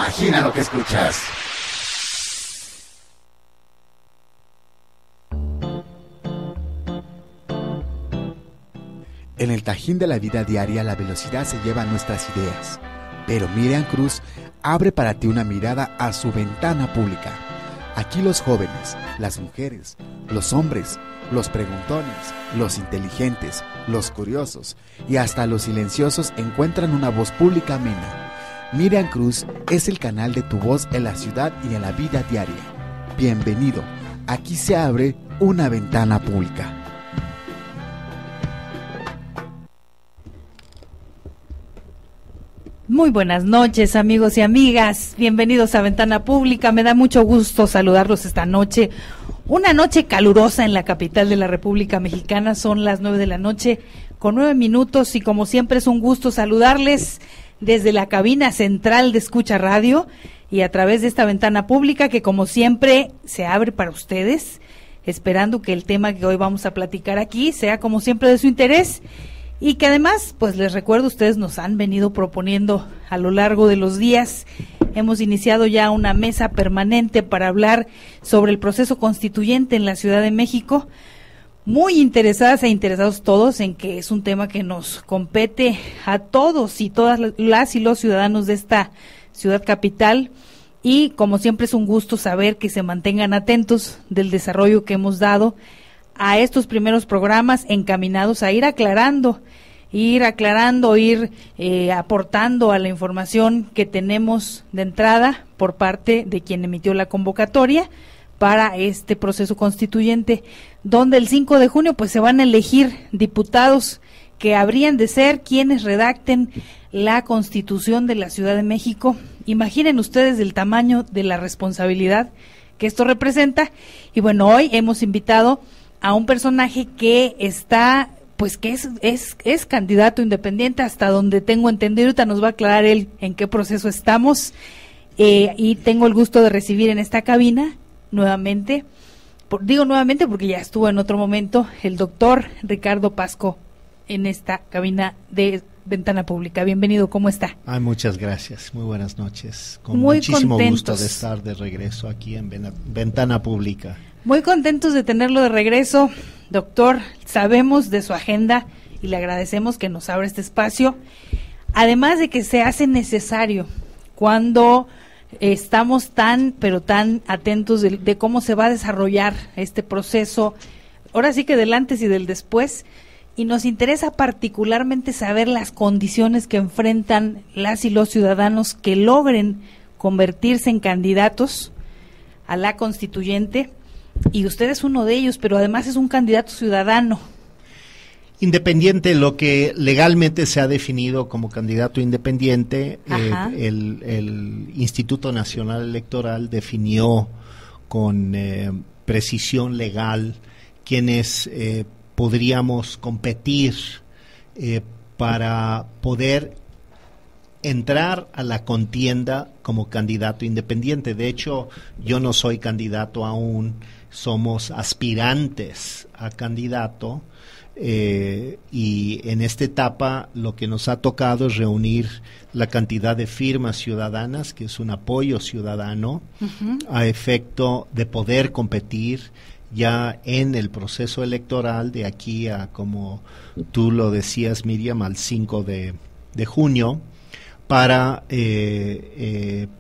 Imagina lo que escuchas. En el tajín de la vida diaria, la velocidad se lleva nuestras ideas. Pero Miriam Cruz abre para ti una mirada a su ventana pública. Aquí los jóvenes, las mujeres, los hombres, los preguntones, los inteligentes, los curiosos y hasta los silenciosos encuentran una voz pública amena. Miriam Cruz es el canal de tu voz en la ciudad y en la vida diaria. Bienvenido, aquí se abre una ventana pública. Muy buenas noches, amigos y amigas. Bienvenidos a Ventana Pública. Me da mucho gusto saludarlos esta noche. Una noche calurosa en la capital de la República Mexicana. Son las 9 de la noche con 9 minutos y como siempre es un gusto saludarles desde la cabina central de Escucha Radio y a través de esta Ventana Pública que como siempre se abre para ustedes, esperando que el tema que hoy vamos a platicar aquí sea como siempre de su interés. Y que además, pues les recuerdo, ustedes nos han venido proponiendo a lo largo de los días. Hemos iniciado ya una mesa permanente para hablar sobre el proceso constituyente en la Ciudad de México. Muy interesadas e interesados todos en que es un tema que nos compete a todos y todas las y los ciudadanos de esta ciudad capital. Y como siempre es un gusto saber que se mantengan atentos del desarrollo que hemos dado a estos primeros programas encaminados a ir aclarando, ir aportando a la información que tenemos de entrada por parte de quien emitió la convocatoria para este proceso constituyente, donde el 5 de junio pues se van a elegir diputados que habrían de ser quienes redacten la Constitución de la Ciudad de México. Imaginen ustedes el tamaño de la responsabilidad que esto representa. Y bueno, hoy hemos invitado a un personaje que está, pues que es candidato independiente, hasta donde tengo entendido. Ahorita nos va a aclarar él en qué proceso estamos, y tengo el gusto de recibir en esta cabina nuevamente, digo nuevamente porque ya estuvo en otro momento, el doctor Ricardo Pasco en esta cabina de Ventana Pública. Bienvenido, ¿cómo está? Muchas gracias, muy buenas noches. Con muy muchísimo contentos. Gusto de estar de regreso aquí en Ventana Pública. Muy contentos de tenerlo de regreso, doctor. Sabemos de su agenda y le agradecemos que nos abra este espacio. Además de que se hace necesario cuando estamos tan atentos de cómo se va a desarrollar este proceso, ahora sí que del antes y del después, y nos interesa particularmente saber las condiciones que enfrentan las y los ciudadanos que logren convertirse en candidatos a la constituyente. Y usted es uno de ellos, pero además es un candidato ciudadano. Independiente, lo que legalmente se ha definido como candidato independiente, el Instituto Nacional Electoral definió con precisión legal quienes podríamos competir para poder entrar a la contienda como candidato independiente. De hecho, yo no soy candidato aún, somos aspirantes a candidato, y en esta etapa lo que nos ha tocado es reunir la cantidad de firmas ciudadanas, que es un apoyo ciudadano, a efecto de poder competir ya en el proceso electoral de aquí a, como tú lo decías, Miriam, al 5 de junio, para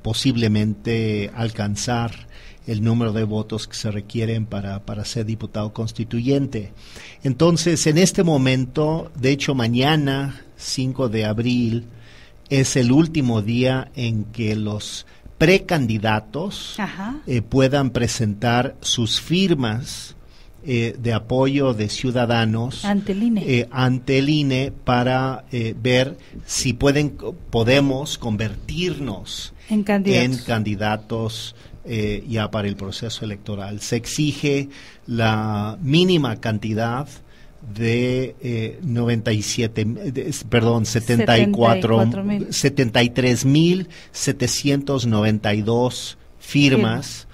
posiblemente alcanzar el número de votos que se requieren para ser diputado constituyente. Entonces, en este momento, de hecho mañana, 5 de abril, es el último día en que los precandidatos puedan presentar sus firmas de apoyo de ciudadanos ante el INE, para ver si podemos convertirnos en candidatos ya para el proceso electoral. Se exige la mínima cantidad de 73.792 firmas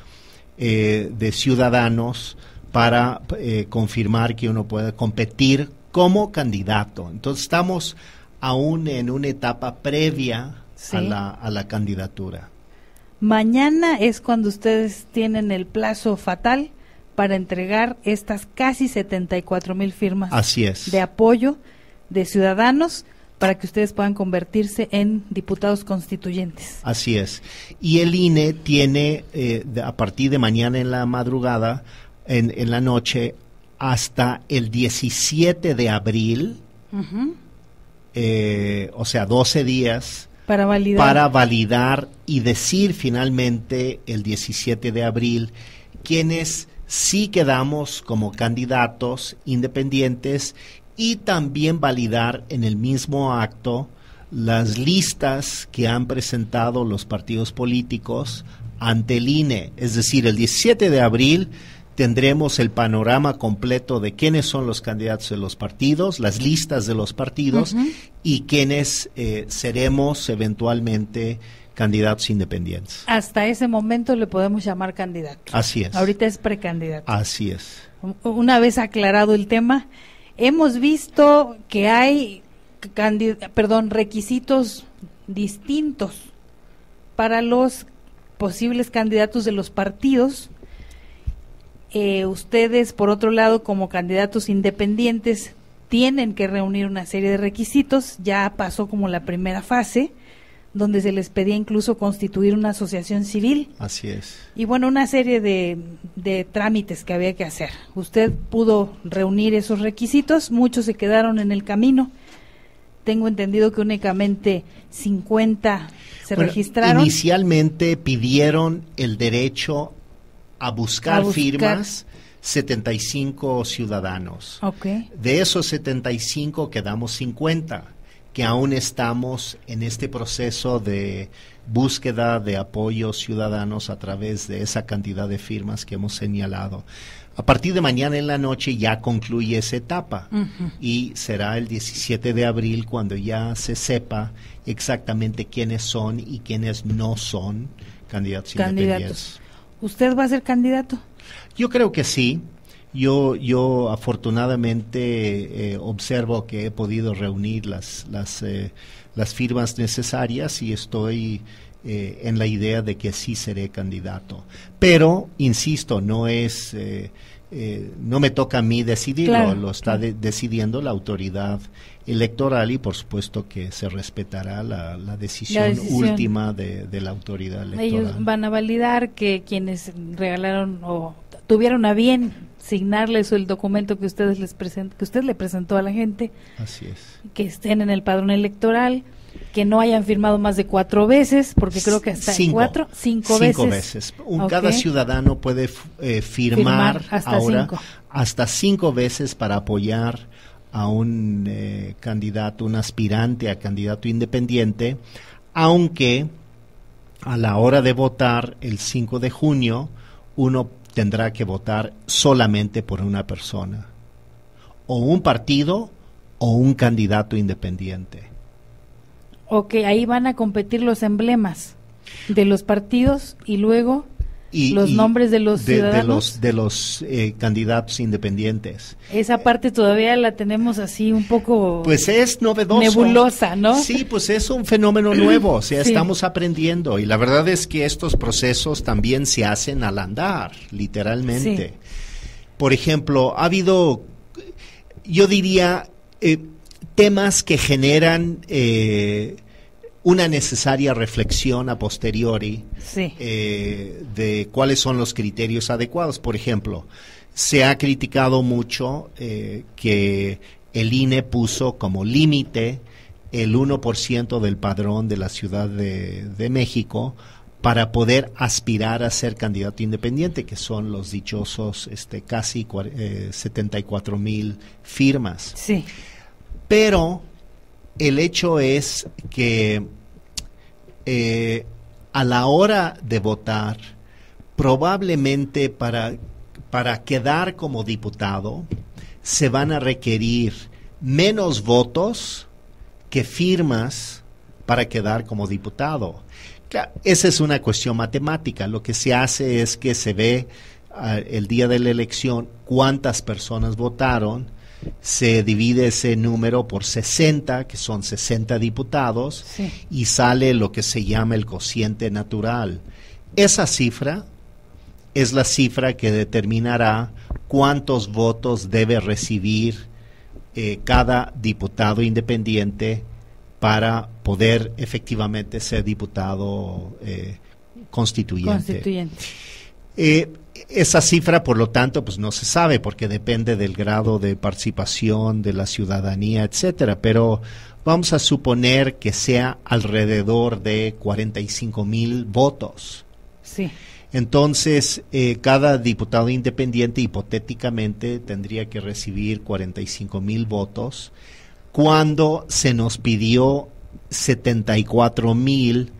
de ciudadanos para confirmar que uno puede competir como candidato. Entonces estamos aún en una etapa previa a la candidatura. Mañana es cuando ustedes tienen el plazo fatal para entregar estas casi 74,000 firmas. Así es. De apoyo de ciudadanos para que ustedes puedan convertirse en diputados constituyentes. Así es. Y el INE tiene, a partir de mañana en la madrugada, en la noche, hasta el 17 de abril, o sea, 12 días, para validar y decir finalmente el 17 de abril quienes sí quedamos como candidatos independientes, y también validar en el mismo acto las listas que han presentado los partidos políticos ante el INE. Es decir, el 17 de abril tendremos el panorama completo de quiénes son los candidatos de los partidos, las listas de los partidos, y quiénes seremos eventualmente candidatos independientes. Hasta ese momento le podemos llamar candidato. Así es. Ahorita es precandidato. Así es. Una vez aclarado el tema, hemos visto que hay requisitos distintos para los posibles candidatos de los partidos. Ustedes, por otro lado, como candidatos independientes, tienen que reunir una serie de requisitos. Ya pasó como la primera fase, donde se les pedía incluso constituir una asociación civil. Así es. Y bueno, una serie de trámites que había que hacer. Usted pudo reunir esos requisitos, muchos se quedaron en el camino. Tengo entendido que únicamente 50 se registraron. Inicialmente pidieron el derecho a buscar firmas 75 ciudadanos. Okay. De esos 75 quedamos 50. Que aún estamos en este proceso de búsqueda de apoyos ciudadanos a través de esa cantidad de firmas que hemos señalado. A partir de mañana en la noche ya concluye esa etapa y será el 17 de abril cuando ya se sepa exactamente quiénes son y quiénes no son candidatos independientes. ¿Usted va a ser candidato? Yo creo que sí. Yo afortunadamente observo que he podido reunir las firmas necesarias y estoy en la idea de que sí seré candidato. Pero, insisto, no me toca a mí decidirlo, claro, lo está decidiendo la autoridad electoral y por supuesto que se respetará la decisión última de la autoridad electoral. Ellos van a validar que quienes regalaron o tuvieron a bien signarles el documento que usted le presentó a la gente. Así es. Que estén en el padrón electoral, que no hayan firmado más de 4 veces, porque creo que hasta 5 veces. Cada ciudadano puede firmar hasta 5 veces para apoyar a un candidato, un aspirante a candidato independiente, aunque a la hora de votar el 5 de junio uno tendrá que votar solamente por una persona, o un partido o un candidato independiente. Ok, ahí van a competir los emblemas de los partidos y luego los nombres de los ciudadanos. De los candidatos independientes. Esa parte todavía la tenemos así un poco... Pues es novedoso. Nebulosa, ¿no? Sí, pues es un fenómeno nuevo, o sea, estamos aprendiendo. Y la verdad es que estos procesos también se hacen al andar, literalmente. Sí. Por ejemplo, ha habido, yo diría, temas que generan... una necesaria reflexión a posteriori de cuáles son los criterios adecuados. Por ejemplo, se ha criticado mucho que el INE puso como límite el 1% del padrón de la Ciudad de México para poder aspirar a ser candidato independiente, que son los dichosos casi 74,000 firmas. Sí. Pero el hecho es que a la hora de votar, probablemente para quedar como diputado, se van a requerir menos votos que firmas para quedar como diputado. Esa es una cuestión matemática. Lo que se hace es que se ve el día de la elección cuántas personas votaron, se divide ese número por 60, que son 60 diputados, Sí. y sale lo que se llama el cociente natural. Esa cifra es la cifra que determinará cuántos votos debe recibir cada diputado independiente para poder efectivamente ser diputado constituyente. Esa cifra, por lo tanto, pues no se sabe porque depende del grado de participación de la ciudadanía, etcétera, pero vamos a suponer que sea alrededor de 45,000 votos. Sí. Entonces, cada diputado independiente hipotéticamente tendría que recibir 45,000 votos cuando se nos pidió 74,000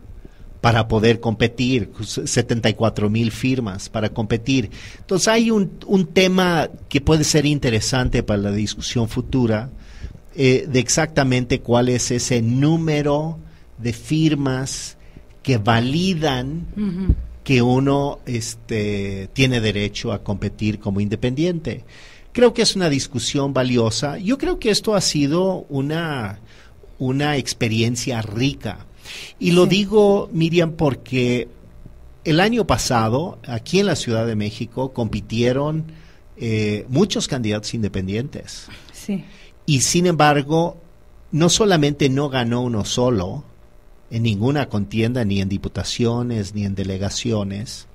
para poder competir, 74,000 firmas para competir. Entonces hay un tema que puede ser interesante para la discusión futura, de exactamente cuál es ese número de firmas que validan que uno tiene derecho a competir como independiente. Creo que es una discusión valiosa. Yo creo que esto ha sido una experiencia rica. Y lo digo, Miriam, porque el año pasado, aquí en la Ciudad de México, compitieron muchos candidatos independientes. Sí. Y sin embargo, no solamente no ganó uno solo, en ninguna contienda, ni en diputaciones, ni en delegaciones,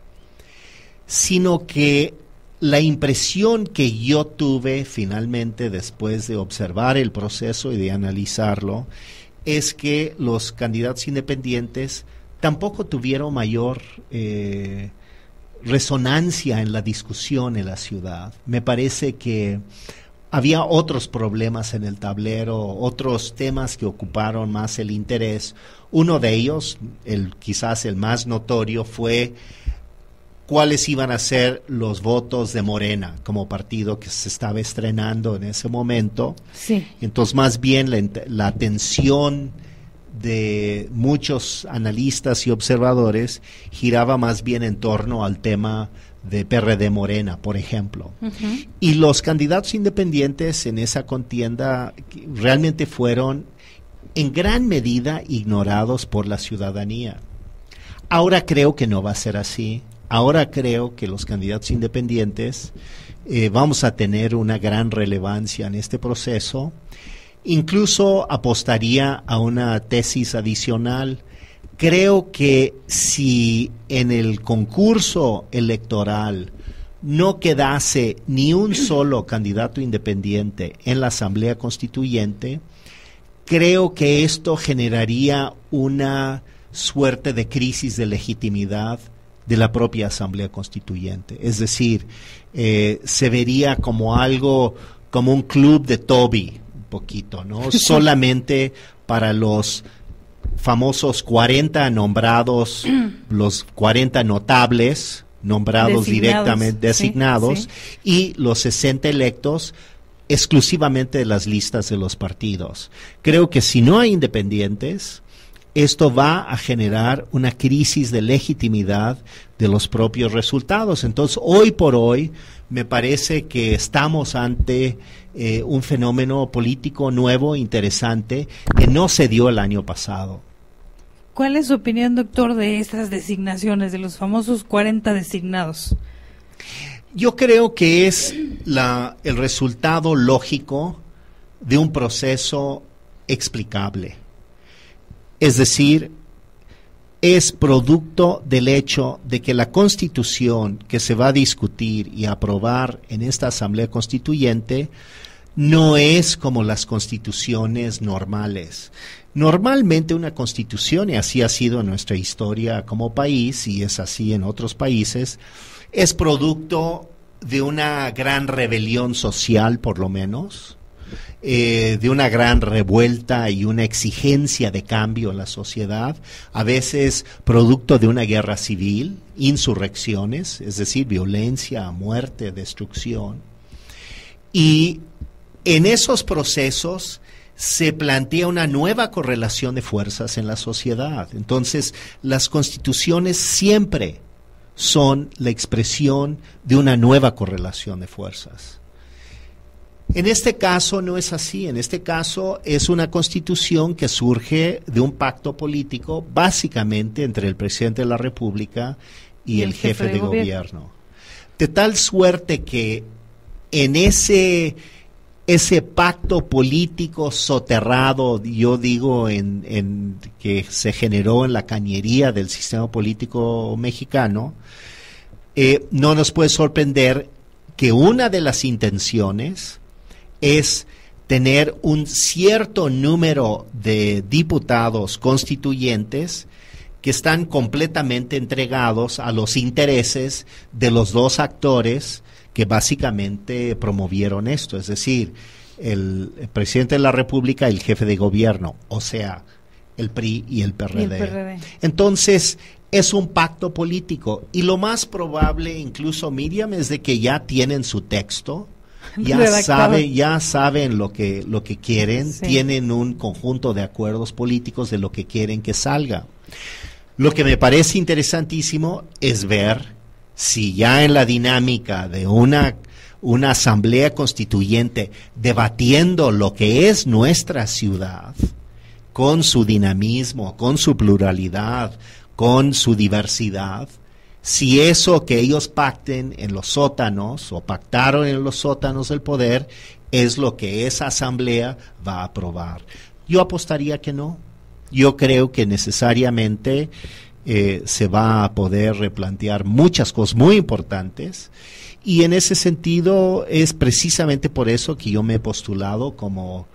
sino que la impresión que yo tuve finalmente después de observar el proceso y de analizarlo, es que los candidatos independientes tampoco tuvieron mayor resonancia en la discusión en la ciudad. Me parece que había otros problemas en el tablero, otros temas que ocuparon más el interés. Uno de ellos, quizás el más notorio, fue cuáles iban a ser los votos de Morena como partido que se estaba estrenando en ese momento. Sí. Entonces, más bien la atención de muchos analistas y observadores giraba más bien en torno al tema de PRD Morena, por ejemplo. Y los candidatos independientes en esa contienda realmente fueron en gran medida ignorados por la ciudadanía. Ahora creo que no va a ser así. Ahora creo que los candidatos independientes vamos a tener una gran relevancia en este proceso. Incluso apostaría a una tesis adicional. Creo que si en el concurso electoral no quedase ni un solo candidato independiente en la Asamblea Constituyente, creo que esto generaría una suerte de crisis de legitimidad de la propia Asamblea Constituyente. Es decir, se vería como algo, como un club de Toby, un poquito, ¿no? Solamente para los famosos 40 nombrados, los 40 notables nombrados directamente, designados, y los 60 electos exclusivamente de las listas de los partidos. Creo que si no hay independientes, esto va a generar una crisis de legitimidad de los propios resultados. Entonces, hoy por hoy, me parece que estamos ante un fenómeno político nuevo, interesante, que no se dio el año pasado. ¿Cuál es su opinión, doctor, de estas designaciones, de los famosos 40 designados? Yo creo que es el resultado lógico de un proceso explicable. Es decir, es producto del hecho de que la Constitución que se va a discutir y aprobar en esta Asamblea Constituyente no es como las constituciones normales. Normalmente una constitución, y así ha sido en nuestra historia como país, y es así en otros países, es producto de una gran rebelión social, por lo menos, de una gran revuelta y una exigencia de cambio en la sociedad, a veces producto de una guerra civil, insurrecciones, es decir, violencia, muerte, destrucción. Y en esos procesos se plantea una nueva correlación de fuerzas en la sociedad. Entonces, las constituciones siempre son la expresión de una nueva correlación de fuerzas. En este caso no es así. En este caso es una constitución que surge de un pacto político básicamente entre el presidente de la República y el jefe de gobierno. De tal suerte que en ese pacto político soterrado, yo digo, en que se generó en la cañería del sistema político mexicano, no nos puede sorprender que una de las intenciones es tener un cierto número de diputados constituyentes que están completamente entregados a los intereses de los dos actores que básicamente promovieron esto, es decir, el presidente de la República y el jefe de gobierno, o sea, el PRI y el PRD. Y el PRD. Entonces, es un pacto político y lo más probable, incluso Miriam, es de que ya tienen su texto, ya saben lo que quieren, sí. Tienen un conjunto de acuerdos políticos de lo que quieren que salga. Lo que me parece interesantísimo es ver si ya en la dinámica de una asamblea constituyente debatiendo lo que es nuestra ciudad, con su dinamismo, con su pluralidad, con su diversidad, si eso que ellos pacten en los sótanos o pactaron en los sótanos del poder es lo que esa asamblea va a aprobar. Yo apostaría que no. Yo creo que necesariamente se va a poder replantear muchas cosas muy importantes y en ese sentido es precisamente por eso que yo me he postulado como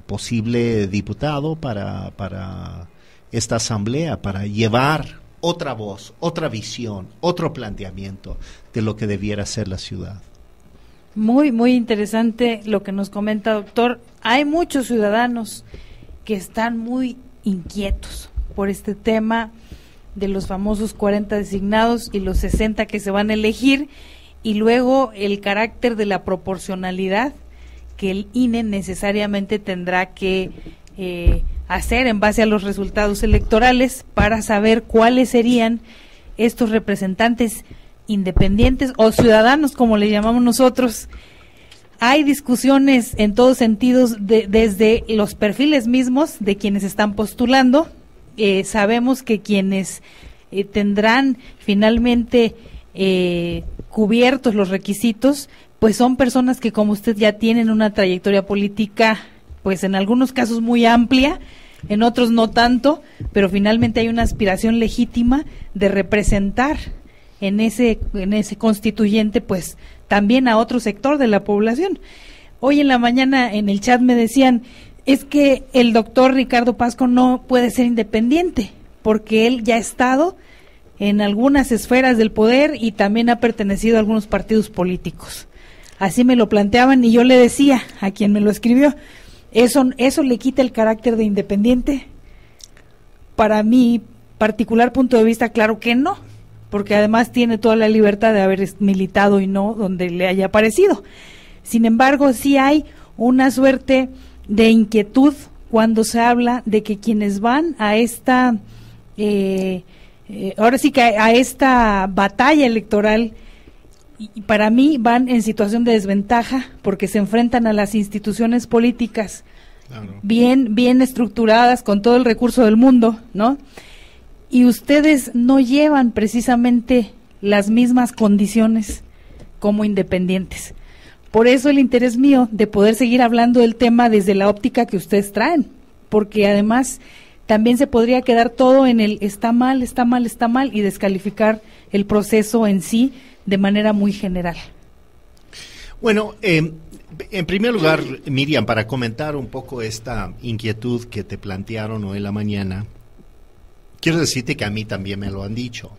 posible diputado para esta asamblea, para llevar otra voz, otra visión, otro planteamiento de lo que debiera ser la ciudad. Muy, muy interesante lo que nos comenta, doctor. Hay muchos ciudadanos que están muy inquietos por este tema de los famosos 40 designados y los 60 que se van a elegir, y luego el carácter de la proporcionalidad que el INE necesariamente tendrá que hacer en base a los resultados electorales para saber cuáles serían estos representantes independientes o ciudadanos, como le llamamos nosotros. Hay discusiones en todos sentidos desde los perfiles mismos de quienes están postulando. Sabemos que quienes tendrán finalmente cubiertos los requisitos, pues son personas que, como usted, ya tienen una trayectoria política, pues en algunos casos muy amplia, en otros no tanto, pero finalmente hay una aspiración legítima de representar en ese constituyente, pues también a otro sector de la población. Hoy en la mañana en el chat me decían, es que el doctor Ricardo Pasco no puede ser independiente, porque él ya ha estado en algunas esferas del poder y también ha pertenecido a algunos partidos políticos. Así me lo planteaban y yo le decía a quien me lo escribió, ¿eso le quita el carácter de independiente? Para mi particular punto de vista, claro que no, porque además tiene toda la libertad de haber militado y no donde le haya parecido. Sin embargo, sí hay una suerte de inquietud cuando se habla de que quienes van a esta, ahora sí que a esta batalla electoral, y para mí van en situación de desventaja porque se enfrentan a las instituciones políticas, claro, bien estructuradas, con todo el recurso del mundo, ¿no? Y ustedes no llevan precisamente las mismas condiciones como independientes. Por eso el interés mío de poder seguir hablando del tema desde la óptica que ustedes traen, porque además también se podría quedar todo en el está mal y descalificar el proceso en sí de manera muy general. Bueno, en primer lugar, Miriam, para comentar un poco esta inquietud que te plantearon hoy en la mañana, quiero decirte que a mí también me lo han dicho.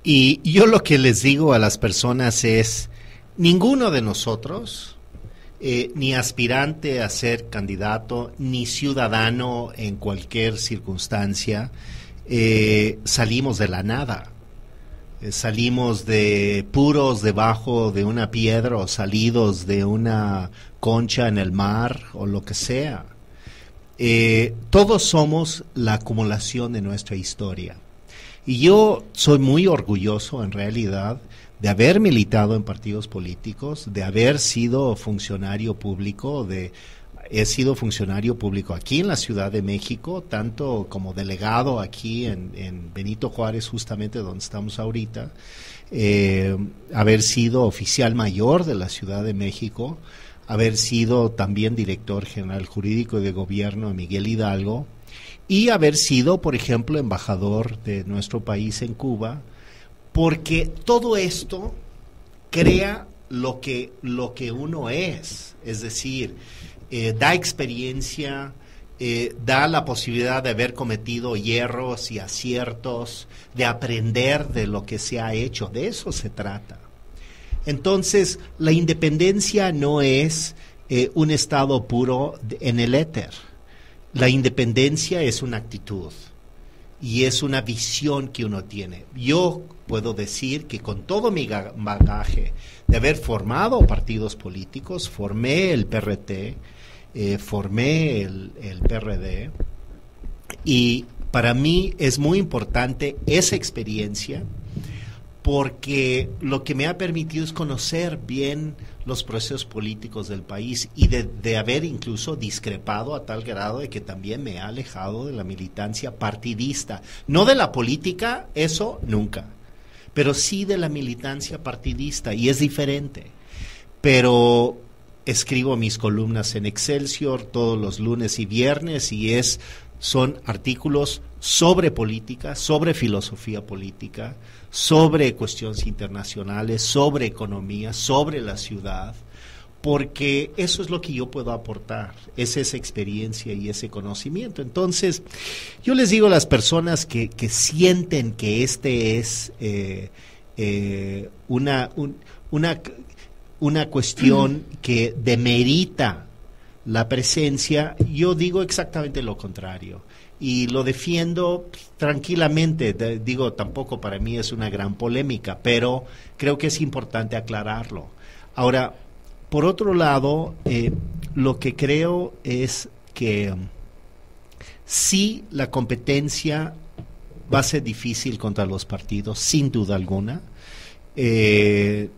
Y yo lo que les digo a las personas es, ninguno de nosotros, ni aspirante a ser candidato, ni ciudadano en cualquier circunstancia, salimos de la nada. Salimos de puros debajo de una piedra o salidos de una concha en el mar o lo que sea. Todos somos la acumulación de nuestra historia. Y yo soy muy orgulloso, en realidad, de haber militado en partidos políticos, de haber sido funcionario público, he sido funcionario público aquí en la Ciudad de México, tanto como delegado aquí en Benito Juárez, justamente donde estamos ahorita, haber sido oficial mayor de la Ciudad de México, haber sido también director general jurídico y de gobierno de Miguel Hidalgo, y haber sido, por ejemplo, embajador de nuestro país en Cuba, porque todo esto crea lo que uno es decir, da experiencia, da la posibilidad de haber cometido hierros y aciertos, de aprender de lo que se ha hecho, de eso se trata. Entonces, la independencia no es un estado puro en el éter. La independencia es una actitud y es una visión que uno tiene. Yo puedo decir que con todo mi bagaje de haber formado partidos políticos, formé el PRT, formé el PRD, y para mí es muy importante esa experiencia, porque lo que me ha permitido es conocer bien los procesos políticos del país y de haber incluso discrepado a tal grado de que también me ha alejado de la militancia partidista. No de la política, eso nunca, pero sí de la militancia partidista, y es diferente. Pero escribo mis columnas en Excelsior todos los lunes y viernes, y son artículos sobre política, sobre filosofía política, sobre cuestiones internacionales, sobre economía, sobre la ciudad, porque eso es lo que yo puedo aportar, es esa experiencia y ese conocimiento. Entonces, yo les digo a las personas que sienten que este es una cuestión que demerita la presencia, yo digo exactamente lo contrario. Y lo defiendo tranquilamente, digo, tampoco para mí es una gran polémica, pero creo que es importante aclararlo. Ahora, por otro lado, lo que creo es que sí, la competencia va a ser difícil contra los partidos, sin duda alguna. Pues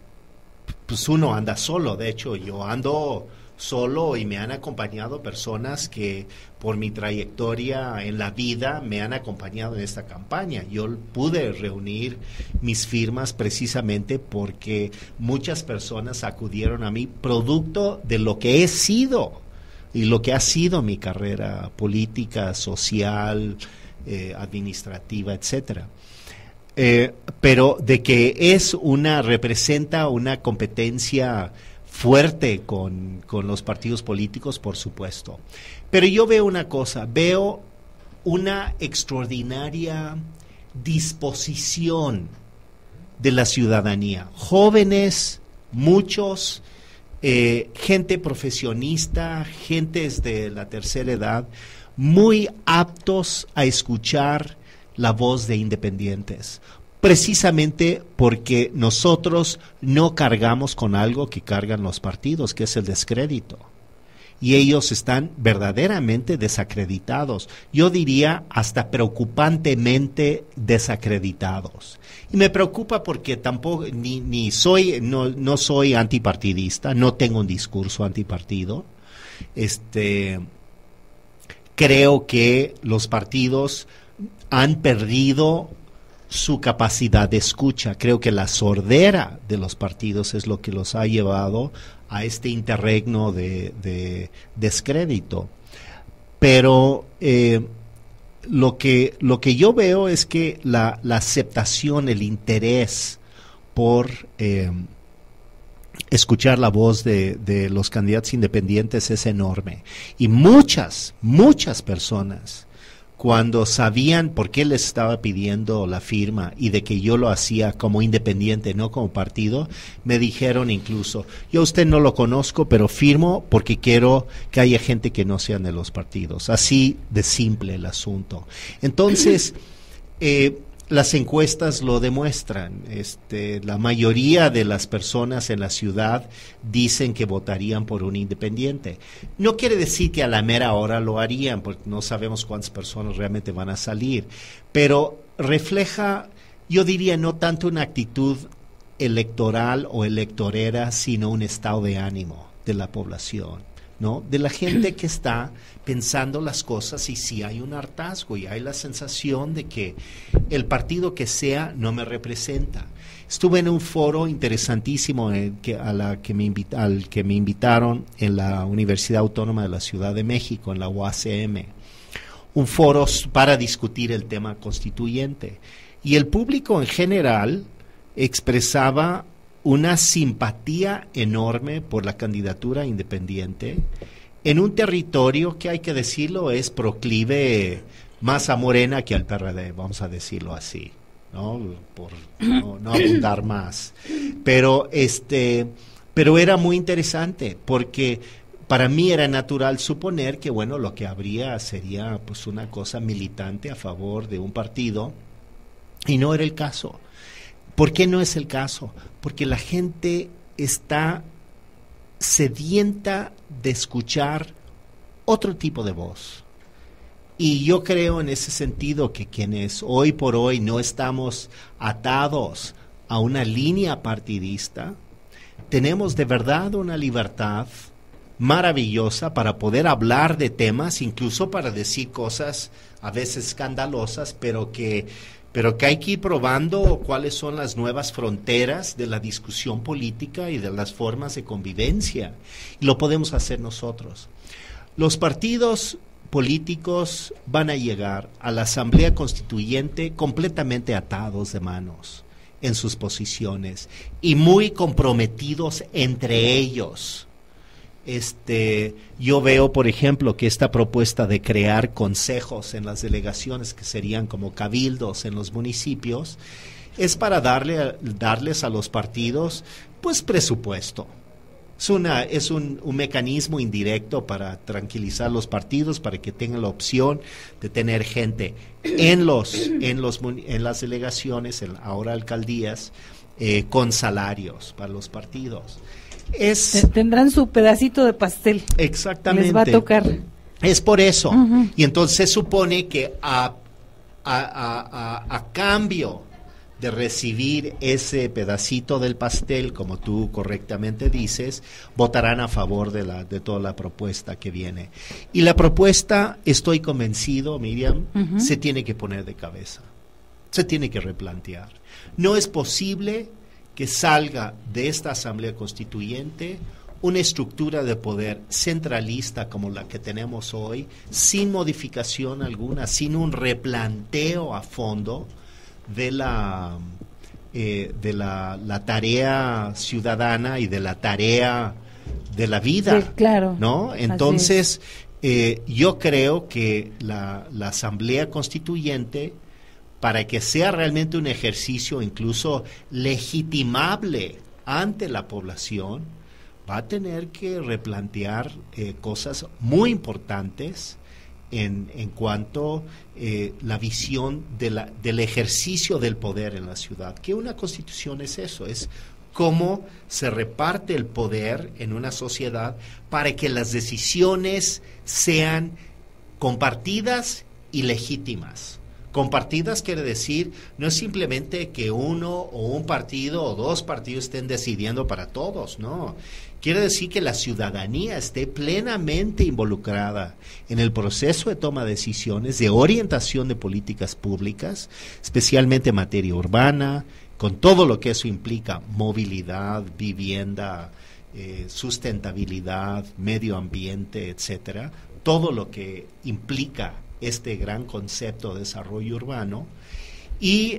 uno anda solo, de hecho yo ando solo y me han acompañado personas que por mi trayectoria en la vida me han acompañado en esta campaña. Yo pude reunir mis firmas precisamente porque muchas personas acudieron a mí producto de lo que he sido y lo que ha sido mi carrera política, social, administrativa, etcétera. Pero de que representa una competencia fuerte con los partidos políticos, por supuesto. Pero yo veo una cosa, veo una extraordinaria disposición de la ciudadanía. Jóvenes, muchos, gente profesionista, gentes de la tercera edad, muy aptos a escuchar la voz de independientes, precisamente porque nosotros no cargamos con algo que cargan los partidos, que es el descrédito. Y ellos están verdaderamente desacreditados. Yo diría hasta preocupantemente desacreditados. Y me preocupa porque tampoco no soy antipartidista, no tengo un discurso antipartido. Creo que los partidos han perdido su capacidad de escucha. Creo que la sordera de los partidos es lo que los ha llevado a este interregno de descrédito. Pero lo que yo veo es que la aceptación, el interés por escuchar la voz de los candidatos independientes es enorme. Y muchas personas, cuando sabían por qué les estaba pidiendo la firma y de que yo lo hacía como independiente, no como partido, me dijeron incluso, yo a usted no lo conozco, pero firmo porque quiero que haya gente que no sean de los partidos. Así de simple el asunto. Entonces, las encuestas lo demuestran. La mayoría de las personas en la ciudad dicen que votarían por un independiente. No quiere decir que a la mera hora lo harían, porque no sabemos cuántas personas realmente van a salir, pero refleja, yo diría, no tanto una actitud electoral o electorera, sino un estado de ánimo de la población, ¿no? De la gente que está pensando las cosas, y si hay un hartazgo y hay la sensación de que el partido que sea no me representa. Estuve en un foro interesantísimo al que me invitaron en la Universidad Autónoma de la Ciudad de México, en la UACM, un foro para discutir el tema constituyente, y el público en general expresaba una simpatía enorme por la candidatura independiente en un territorio que, hay que decirlo, es proclive más a Morena que al PRD, vamos a decirlo así, ¿no? Por no abundar más. Pero era muy interesante, porque para mí era natural suponer que, bueno, lo que habría sería pues una cosa militante a favor de un partido, y no era el caso. ¿Por qué no es el caso? Porque la gente está sedienta de escuchar otro tipo de voz. Y yo creo en ese sentido que quienes hoy por hoy no estamos atados a una línea partidista, tenemos de verdad una libertad maravillosa para poder hablar de temas, incluso para decir cosas a veces escandalosas, pero que hay que ir probando cuáles son las nuevas fronteras de la discusión política y de las formas de convivencia. Y lo podemos hacer nosotros. Los partidos políticos van a llegar a la Asamblea Constituyente completamente atados de manos en sus posiciones y muy comprometidos entre ellos. Yo veo, por ejemplo, que esta propuesta de crear consejos en las delegaciones, que serían como cabildos en los municipios, es para darles a los partidos pues presupuesto. Es un mecanismo indirecto para tranquilizar los partidos, para que tengan la opción de tener gente en las delegaciones, ahora alcaldías, con salarios para los partidos. Tendrán su pedacito de pastel. Exactamente. Les va a tocar. Es por eso. Uh-huh. Y entonces se supone que a cambio de recibir ese pedacito del pastel, como tú correctamente dices, votarán a favor de toda la propuesta que viene. Y la propuesta, estoy convencido, Miriam, uh-huh, se tiene que poner de cabeza. Se tiene que replantear. No es posible que salga de esta Asamblea Constituyente una estructura de poder centralista como la que tenemos hoy, sin modificación alguna, sin un replanteo a fondo de la tarea ciudadana y de la tarea de la vida. Sí, claro. ¿No? Entonces, yo creo que la Asamblea Constituyente, para que sea realmente un ejercicio incluso legitimable ante la población, va a tener que replantear cosas muy importantes en cuanto la visión del ejercicio del poder en la ciudad. Que una constitución es eso, es cómo se reparte el poder en una sociedad para que las decisiones sean compartidas y legítimas. Compartidas quiere decir, no es simplemente que uno o un partido o dos partidos estén decidiendo para todos, no. Quiere decir que la ciudadanía esté plenamente involucrada en el proceso de toma de decisiones, de orientación de políticas públicas, especialmente en materia urbana, con todo lo que eso implica: movilidad, vivienda, sustentabilidad, medio ambiente, etcétera, todo lo que implica este gran concepto de desarrollo urbano, y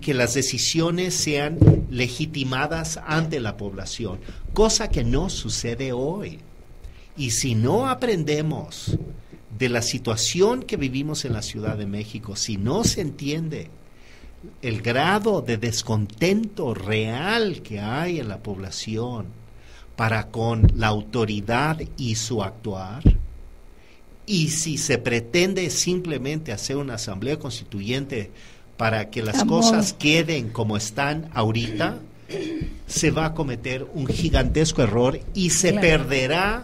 que las decisiones sean legitimadas ante la población, cosa que no sucede hoy. Y si no aprendemos de la situación que vivimos en la Ciudad de México, si no se entiende el grado de descontento real que hay en la población para con la autoridad y su actuar, y si se pretende simplemente hacer una asamblea constituyente para que las cosas queden como están ahorita, se va a cometer un gigantesco error y se perderá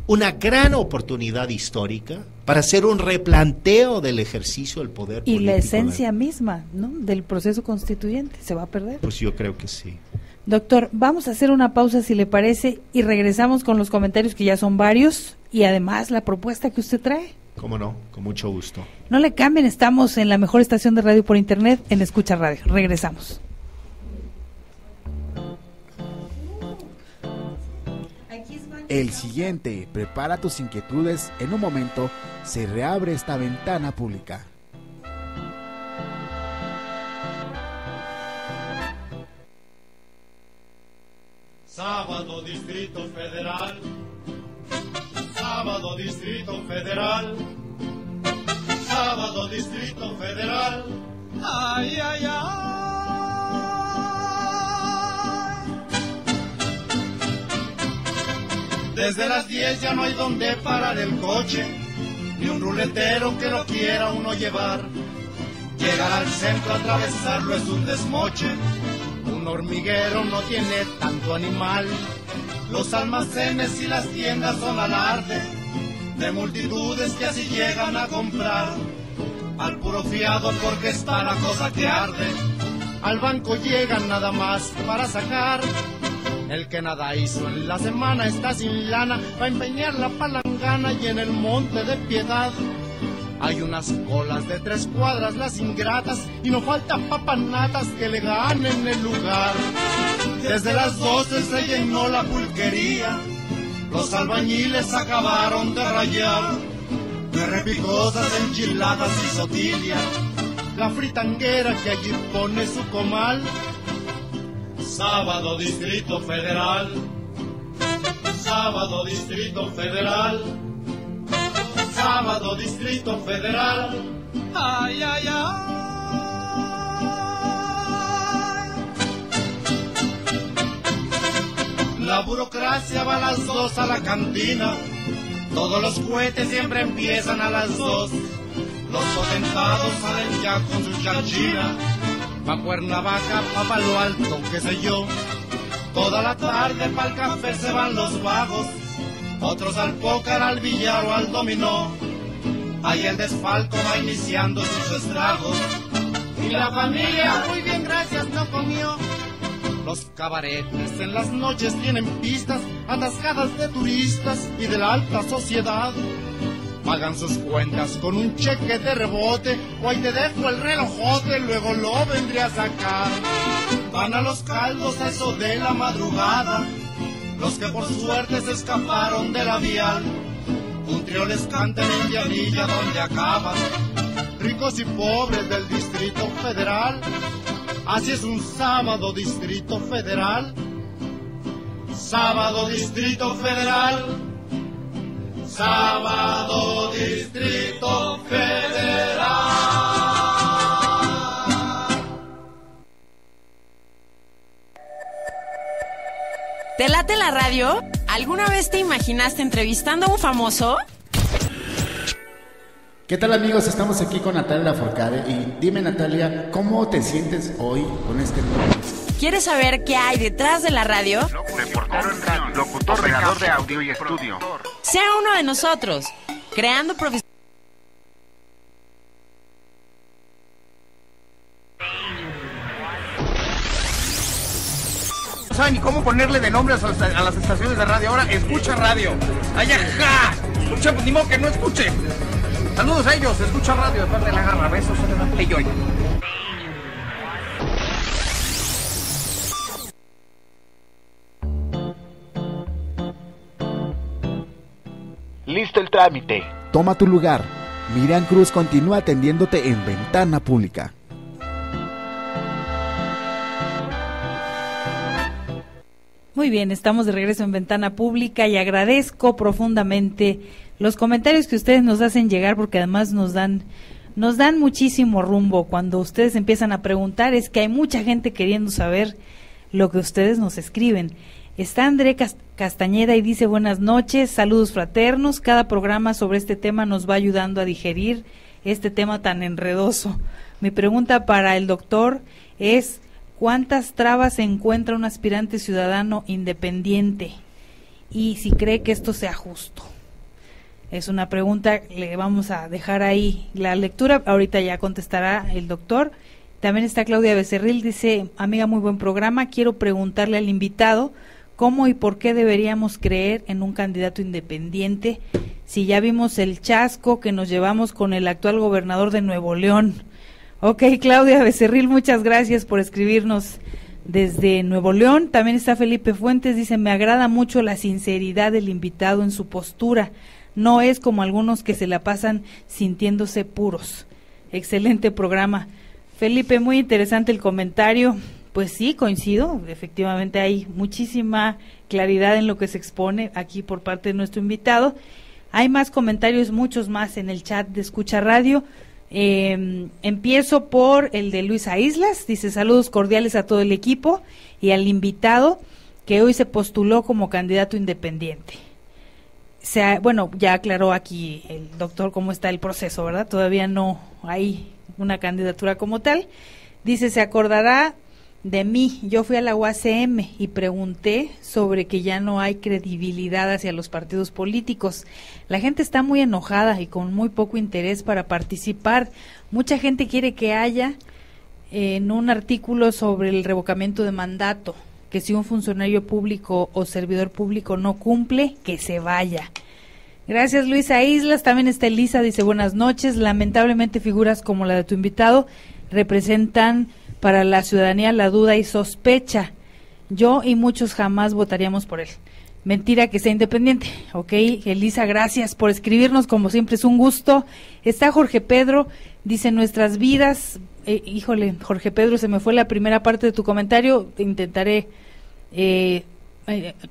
una gran oportunidad histórica para hacer un replanteo del ejercicio del poder y político. La esencia misma, ¿no?, del proceso constituyente se va a perder. Pues yo creo que sí. Doctor, vamos a hacer una pausa si le parece y regresamos con los comentarios que ya son varios y además la propuesta que usted trae. ¿Cómo no? Con mucho gusto. No le cambien, estamos en la mejor estación de radio por internet, en Escucha Radio. Regresamos. El siguiente, prepara tus inquietudes, en un momento se reabre esta ventana pública. Sábado Distrito Federal, Sábado Distrito Federal, Sábado Distrito Federal, ay, ay, ay. Desde las 10 ya no hay donde parar el coche, ni un ruletero que lo quiera uno llevar. Llegar al centro, atravesarlo es un desmoche. Un hormiguero no tiene tanto animal. Los almacenes y las tiendas son alarde de multitudes que así llegan a comprar. Al puro fiado porque está la cosa que arde. Al banco llegan nada más para sacar. El que nada hizo en la semana está sin lana para empeñar la palangana. Y en el Monte de Piedad hay unas colas de 3 cuadras las ingratas, y no faltan papanatas que le ganen el lugar. Desde las 12 se llenó la pulquería, los albañiles acabaron de rayar. De repicosas, enchiladas y sotilla, la fritanguera que allí pone su comal. Sábado Distrito Federal, Sábado Distrito Federal, Sábado Distrito Federal, ay, ay, ay. La burocracia va a las 2 a la cantina, todos los cohetes siempre empiezan a las 2. Los potentados salen ya con su charchina, pa' Cuernavaca, pa' Palo Alto, qué sé yo. Toda la tarde pa'l café se van los vagos, otros al póker, al billar o al dominó. Ahí el desfalco va iniciando sus estragos, y la familia, muy bien gracias, no comió. Los cabaretes en las noches tienen pistas atascadas de turistas y de la alta sociedad. Pagan sus cuentas con un cheque de rebote, o ahí te dejo el relojote, luego lo vendré a sacar. Van a los caldos a eso de la madrugada, los que por suerte se escaparon de la vial. Un trío les canta en Llanilla donde acaban, ricos y pobres del Distrito Federal. Así es un sábado Distrito Federal, Sábado Distrito Federal, Sábado Distrito Federal. ¿Te late la radio? ¿Alguna vez te imaginaste entrevistando a un famoso? ¿Qué tal, amigos? Estamos aquí con Natalia Lafourcade y dime, Natalia, ¿cómo te sientes hoy con este nuevo? ¿Quieres saber qué hay detrás de la radio? Reportero en radio, locutor, operador de audio y estudio. Sea uno de nosotros, creando profesionales. No saben ni cómo ponerle de nombres a las estaciones de radio. Ahora escucha radio. ¡Ay, ajá! Escucha, pues ni modo que no escuche. Saludos a ellos, escucha radio de parte de la garra. Besos en el play hoy. Listo el trámite. Toma tu lugar. Miriam Cruz continúa atendiéndote en Ventana Pública. Muy bien, estamos de regreso en Ventana Pública y agradezco profundamente los comentarios que ustedes nos hacen llegar, porque además nos dan muchísimo rumbo. Cuando ustedes empiezan a preguntar, es que hay mucha gente queriendo saber lo que ustedes nos escriben. Está André Castañeda y dice: buenas noches, saludos fraternos. Cada programa sobre este tema nos va ayudando a digerir este tema tan enredoso. Mi pregunta para el doctor es: ¿cuántas trabas encuentra un aspirante ciudadano independiente? Y si cree que esto sea justo. Es una pregunta, le vamos a dejar ahí la lectura, ahorita ya contestará el doctor. También está Claudia Becerril, dice, amiga, muy buen programa, quiero preguntarle al invitado cómo y por qué deberíamos creer en un candidato independiente si ya vimos el chasco que nos llevamos con el actual gobernador de Nuevo León. Ok, Claudia Becerril, muchas gracias por escribirnos desde Nuevo León. También está Felipe Fuentes, dice, me agrada mucho la sinceridad del invitado en su postura, no es como algunos que se la pasan sintiéndose puros. Excelente programa. Felipe, muy interesante el comentario. Pues sí, coincido, efectivamente hay muchísima claridad en lo que se expone aquí por parte de nuestro invitado. Hay más comentarios, muchos más en el chat de Escucha Radio. Empiezo por el de Luisa Islas, dice saludos cordiales a todo el equipo y al invitado que hoy se postuló como candidato independiente. Bueno, ya aclaró aquí el doctor cómo está el proceso, ¿verdad? Todavía no hay una candidatura como tal. Dice, se acordará de mí, yo fui a la UACM y pregunté sobre que ya no hay credibilidad hacia los partidos políticos. La gente está muy enojada y con muy poco interés para participar. Mucha gente quiere que haya en un artículo sobre el revocamiento de mandato, que si un funcionario público o servidor público no cumple, que se vaya. Gracias, Luisa Islas. También está Elisa, dice buenas noches. Lamentablemente figuras como la de tu invitado representan para la ciudadanía la duda y sospecha. Yo y muchos jamás votaríamos por él. Mentira que sea independiente. Ok, Elisa, gracias por escribirnos, como siempre es un gusto. Está Jorge Pedro, dice nuestras vidas. Híjole, Jorge Pedro, se me fue la primera parte de tu comentario. Intentaré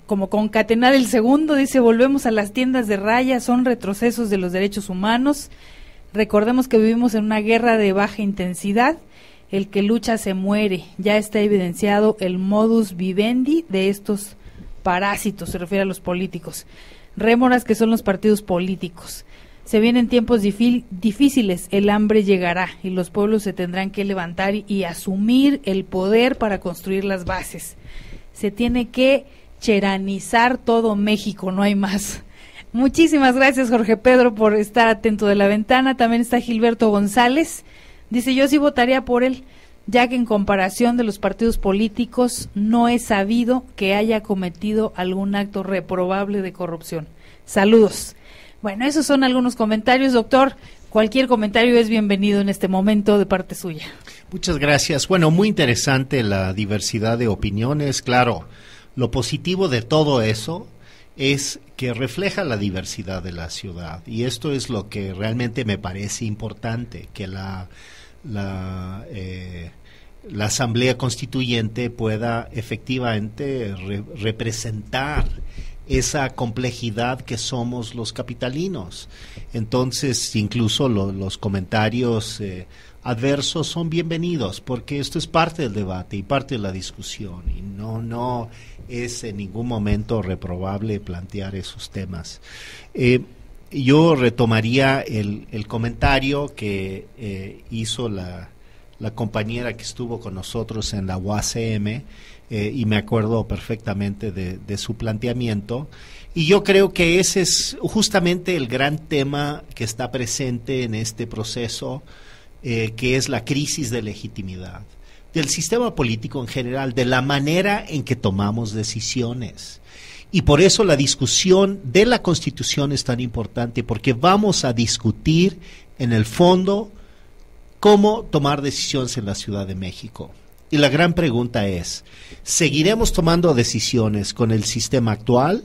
como concatenar el segundo. Dice, volvemos a las tiendas de raya, son retrocesos de los derechos humanos. Recordemos que vivimos en una guerra de baja intensidad. El que lucha se muere. Ya está evidenciado el modus vivendi de estos parásitos, se refiere a los políticos. Rémoras que son los partidos políticos. Se vienen tiempos difíciles, el hambre llegará y los pueblos se tendrán que levantar y asumir el poder para construir las bases. Se tiene que cheranizar todo México, no hay más. Muchísimas gracias, Jorge Pedro, por estar atento de la ventana. También está Gilberto González. Dice, yo sí votaría por él, ya que en comparación de los partidos políticos no he sabido que haya cometido algún acto reprobable de corrupción. Saludos. Bueno, esos son algunos comentarios, doctor. Cualquier comentario es bienvenido en este momento de parte suya. Muchas gracias. Bueno, muy interesante la diversidad de opiniones. Claro, lo positivo de todo eso es que refleja la diversidad de la ciudad. Y esto es lo que realmente me parece importante, que la Asamblea Constituyente pueda efectivamente representar esa complejidad que somos los capitalinos. Entonces, incluso los comentarios adversos son bienvenidos, porque esto es parte del debate y parte de la discusión, y no es en ningún momento reprobable plantear esos temas. Yo retomaría el comentario que hizo la compañera que estuvo con nosotros en la UACM, y me acuerdo perfectamente de su planteamiento, y yo creo que ese es justamente el gran tema que está presente en este proceso, que es la crisis de legitimidad del sistema político en general, de la manera en que tomamos decisiones. Y por eso la discusión de la Constitución es tan importante, porque vamos a discutir en el fondo cómo tomar decisiones en la Ciudad de México. Y la gran pregunta es, ¿seguiremos tomando decisiones con el sistema actual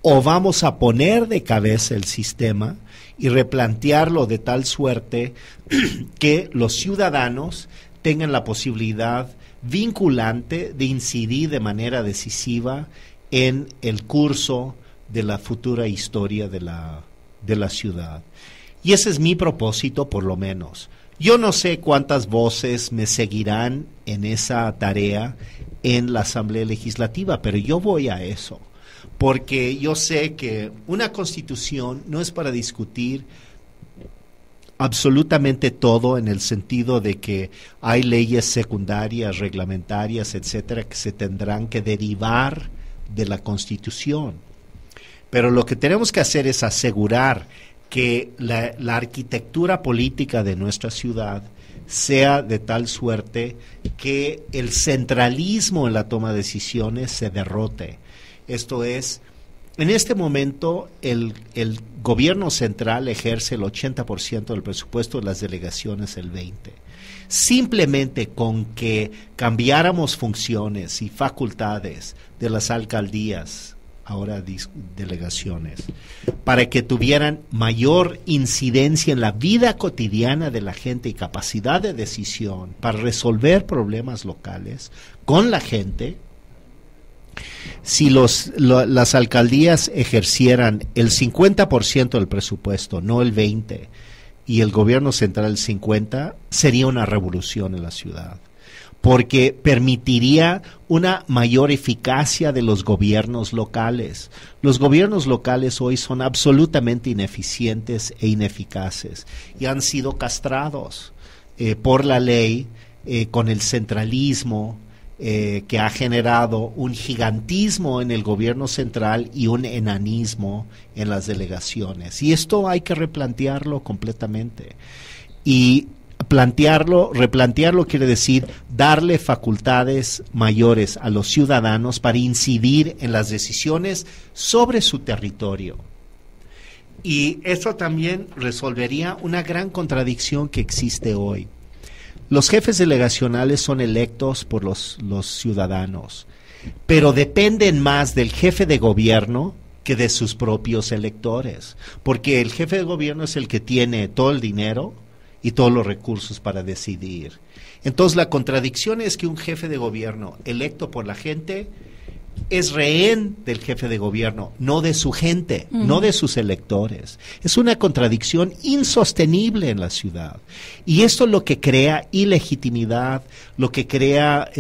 o vamos a poner de cabeza el sistema y replantearlo de tal suerte que los ciudadanos tengan la posibilidad vinculante de incidir de manera decisiva en el curso de la futura historia de la ciudad? Y ese es mi propósito, por lo menos. Yo no sé cuántas voces me seguirán en esa tarea en la Asamblea Legislativa, pero yo voy a eso, porque yo sé que una Constitución no es para discutir absolutamente todo, en el sentido de que hay leyes secundarias, reglamentarias, etcétera, que se tendrán que derivar de la Constitución. Pero lo que tenemos que hacer es asegurar que la arquitectura política de nuestra ciudad sea de tal suerte que el centralismo en la toma de decisiones se derrote. Esto es, en este momento el gobierno central ejerce el 80% del presupuesto, de las delegaciones el 20%. Simplemente con que cambiáramos funciones y facultades de las alcaldías, ahora delegaciones, para que tuvieran mayor incidencia en la vida cotidiana de la gente y capacidad de decisión para resolver problemas locales con la gente, si las alcaldías ejercieran el 50% del presupuesto, no el 20%, y el gobierno central el 50%, sería una revolución en la ciudad, porque permitiría una mayor eficacia de los gobiernos locales. Los gobiernos locales hoy son absolutamente ineficientes e ineficaces y han sido castrados por la ley con el centralismo que ha generado un gigantismo en el gobierno central y un enanismo en las delegaciones. Y esto hay que replantearlo completamente. Y replantearlo quiere decir darle facultades mayores a los ciudadanos para incidir en las decisiones sobre su territorio. Y eso también resolvería una gran contradicción que existe hoy. Los jefes delegacionales son electos por los ciudadanos, pero dependen más del jefe de gobierno que de sus propios electores, porque el jefe de gobierno es el que tiene todo el dinero y todos los recursos para decidir. Entonces la contradicción es que un jefe de gobierno electo por la gente es rehén del jefe de gobierno, no de su gente, no de sus electores. Es una contradicción insostenible en la ciudad. Y esto es lo que crea ilegitimidad, lo que crea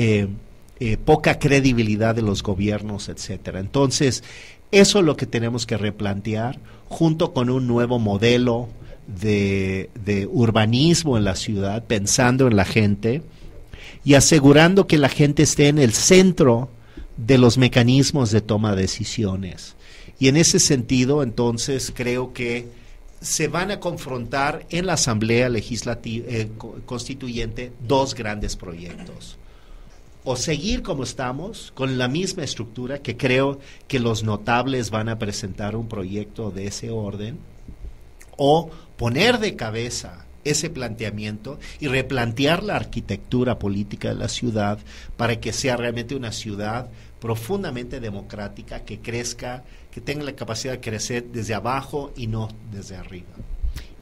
poca credibilidad de los gobiernos, etcétera. Entonces, eso es lo que tenemos que replantear, junto con un nuevo modelo de urbanismo en la ciudad, pensando en la gente y asegurando que la gente esté en el centro de los mecanismos de toma de decisiones. Y en ese sentido, entonces, creo que se van a confrontar en la Asamblea Legislativa Constituyente dos grandes proyectos. O seguir como estamos, con la misma estructura, que creo que los notables van a presentar un proyecto de ese orden, o poner de cabeza ese planteamiento y replantear la arquitectura política de la ciudad para que sea realmente una ciudad profundamente democrática, que crezca, que tenga la capacidad de crecer desde abajo y no desde arriba.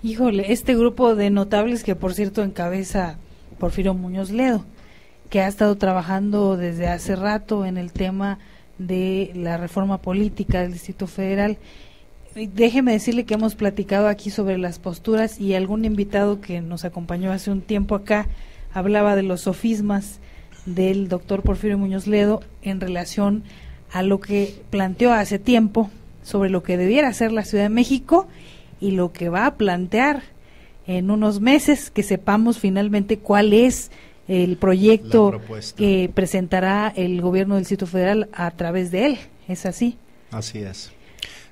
Híjole, este grupo de notables que por cierto encabeza Porfirio Muñoz Ledo, que ha estado trabajando desde hace rato en el tema de la reforma política del Distrito Federal. Déjeme decirle que hemos platicado aquí sobre las posturas y algún invitado que nos acompañó hace un tiempo acá hablaba de los sofismas del doctor Porfirio Muñoz Ledo en relación a lo que planteó hace tiempo sobre lo que debiera ser la Ciudad de México y lo que va a plantear en unos meses, que sepamos finalmente cuál es el proyecto que presentará el gobierno del Distrito Federal a través de él. ¿Es así? Así es.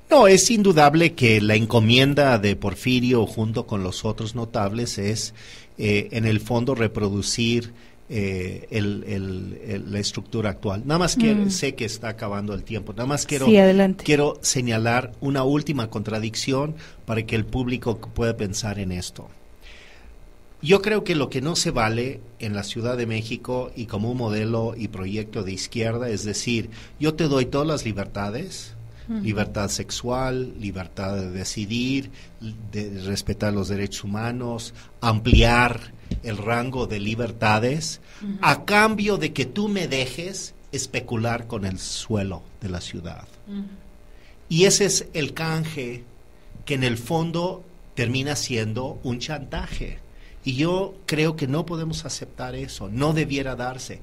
No, es indudable que la encomienda de Porfirio junto con los otros notables es en el fondo reproducir la estructura actual. Nada más que sé que está acabando el tiempo. Nada más quiero señalar una última contradicción para que el público pueda pensar en esto. Yo creo que lo que no se vale en la Ciudad de México y como un modelo y proyecto de izquierda, es decir, yo te doy todas las libertades, libertad sexual, libertad de decidir, de respetar los derechos humanos, ampliar el rango de libertades, a cambio de que tú me dejes especular con el suelo de la ciudad. Y ese es el canje que en el fondo termina siendo un chantaje. Y yo creo que no podemos aceptar eso, no debiera darse.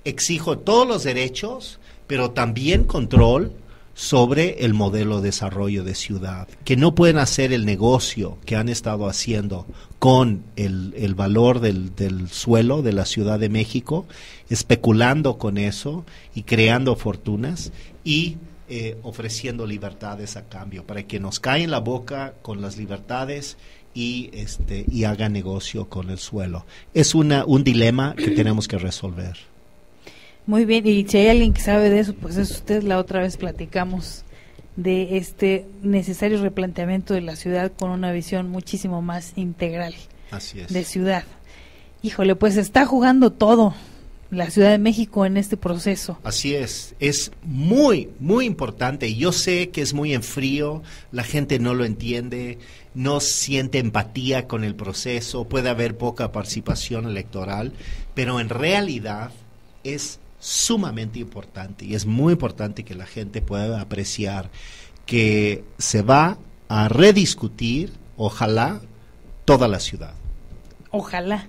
Exijo todos los derechos, pero también control sobre el modelo de desarrollo de ciudad, que no pueden hacer el negocio que han estado haciendo con el valor del suelo de la Ciudad de México, especulando con eso y creando fortunas y ofreciendo libertades a cambio, para que nos caen la boca con las libertades y haga negocio con el suelo. Es un dilema que tenemos que resolver. Muy bien, y si hay alguien que sabe de eso, pues es usted. La otra vez platicamos de este necesario replanteamiento de la ciudad con una visión muchísimo más integral. Así es. De ciudad. Híjole, pues está jugando todo la Ciudad de México en este proceso. Así es muy, muy importante. Yo sé que es muy en frío, la gente no lo entiende, no siente empatía con el proceso, puede haber poca participación electoral, pero en realidad es sumamente importante, y es muy importante que la gente pueda apreciar que se va a rediscutir, ojalá, toda la ciudad. Ojalá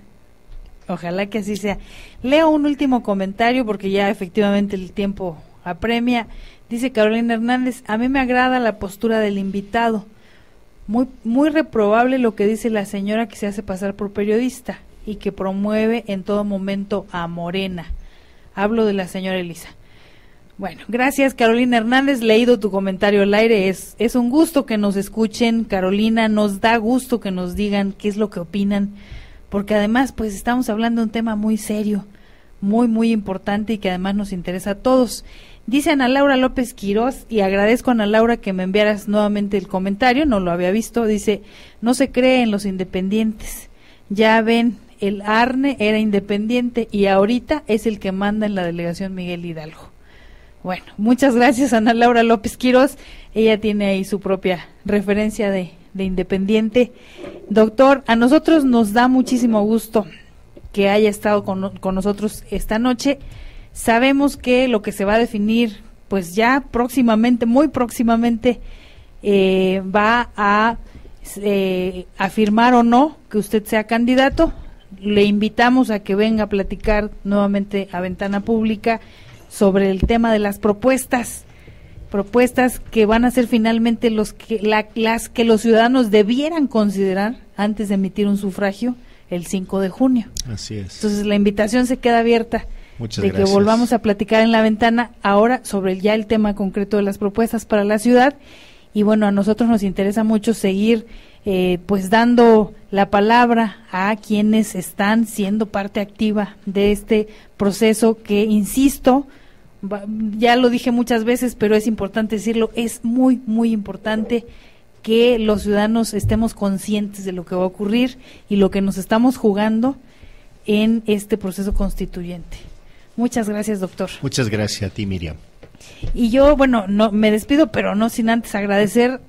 que así sea. Leo un último comentario porque ya efectivamente el tiempo apremia. Dice Carolina Hernández: a mí me agrada la postura del invitado. Muy reprobable lo que dice la señora que se hace pasar por periodista y que promueve en todo momento a Morena. Hablo de la señora Elisa. Bueno, gracias Carolina Hernández, leído tu comentario al aire. Es un gusto que nos escuchen, Carolina, nos da gusto que nos digan qué es lo que opinan, porque además pues estamos hablando de un tema muy serio, muy muy importante y que además nos interesa a todos. Dice Ana Laura López Quirós, y agradezco a Ana Laura que me enviaras nuevamente el comentario, no lo había visto. Dice: no se cree en los independientes, ya ven, el ARNE era independiente y ahorita es el que manda en la delegación Miguel Hidalgo. Bueno, muchas gracias Ana Laura López Quirós, ella tiene ahí su propia referencia de independiente. Doctor, a nosotros nos da muchísimo gusto que haya estado con nosotros esta noche. Sabemos que lo que se va a definir, pues ya próximamente, muy próximamente, va a afirmar o no que usted sea candidato. Le invitamos a que venga a platicar nuevamente a Ventana Pública sobre el tema de las propuestas que van a ser finalmente las que los ciudadanos debieran considerar antes de emitir un sufragio el 5 de junio. Así es. Entonces la invitación se queda abierta. Muchas de gracias. Que volvamos a platicar en la ventana ahora sobre ya el tema concreto de las propuestas para la ciudad. Y bueno, a nosotros nos interesa mucho seguir pues dando la palabra a quienes están siendo parte activa de este proceso que, insisto, ya lo dije muchas veces, pero es importante decirlo, es muy, muy importante que los ciudadanos estemos conscientes de lo que va a ocurrir y lo que nos estamos jugando en este proceso constituyente. Muchas gracias, doctor. Muchas gracias a ti, Miriam. Y yo, bueno, no me despido, pero no sin antes agradecer,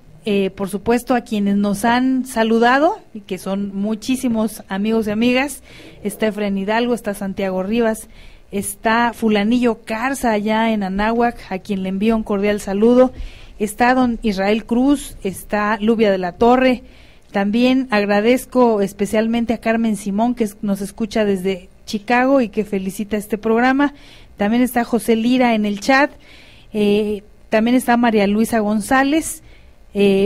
por supuesto, a quienes nos han saludado, y que son muchísimos amigos y amigas. Está Efraín Hidalgo, está Santiago Rivas, está Fulanillo Carza allá en Anáhuac, a quien le envío un cordial saludo. Está don Israel Cruz, está Lubia de la Torre. También agradezco especialmente a Carmen Simón, que nos escucha desde Chicago y que felicita este programa. También está José Lira en el chat. También está María Luisa González.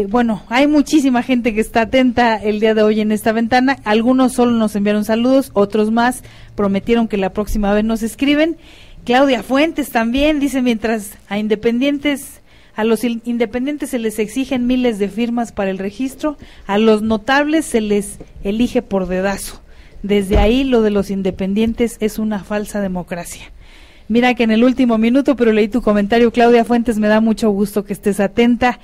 Bueno, hay muchísima gente que está atenta el día de hoy en esta ventana. Algunos solo nos enviaron saludos, otros más prometieron que la próxima vez nos escriben. Claudia Fuentes también dice: mientras a los independientes se les exigen miles de firmas para el registro, a los notables se les elige por dedazo. Desde ahí lo de los independientes es una falsa democracia. Mira que en el último minuto, pero leí tu comentario, Claudia Fuentes, me da mucho gusto que estés atenta.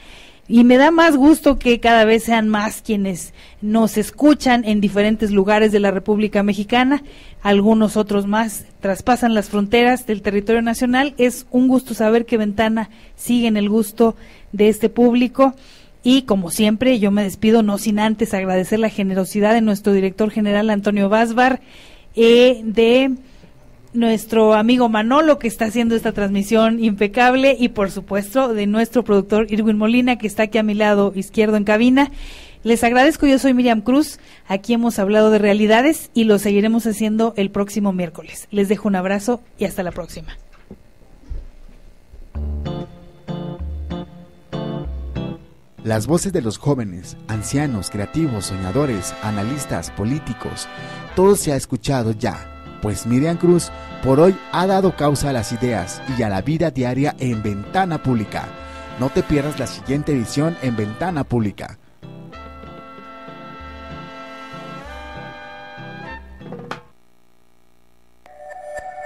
Y me da más gusto que cada vez sean más quienes nos escuchan en diferentes lugares de la República Mexicana. Algunos otros más traspasan las fronteras del territorio nacional. Es un gusto saber que Ventana sigue en el gusto de este público. Y como siempre, yo me despido no sin antes agradecer la generosidad de nuestro director general Antonio Vázvar, de nuestro amigo Manolo, que está haciendo esta transmisión impecable, y por supuesto de nuestro productor Irwin Molina, que está aquí a mi lado izquierdo en cabina. Les agradezco, yo soy Miriam Cruz, aquí hemos hablado de realidades y lo seguiremos haciendo el próximo miércoles. Les dejo un abrazo y hasta la próxima. Las voces de los jóvenes, ancianos, creativos, soñadores, analistas, políticos, todo se ha escuchado ya. Pues Miriam Cruz por hoy ha dado causa a las ideas y a la vida diaria en Ventana Pública. No te pierdas la siguiente edición en Ventana Pública.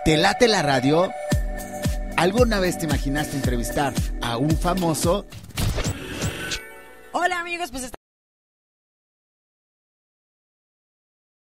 ¿Te late la radio? ¿Alguna vez te imaginaste entrevistar a un famoso? Hola amigos, pues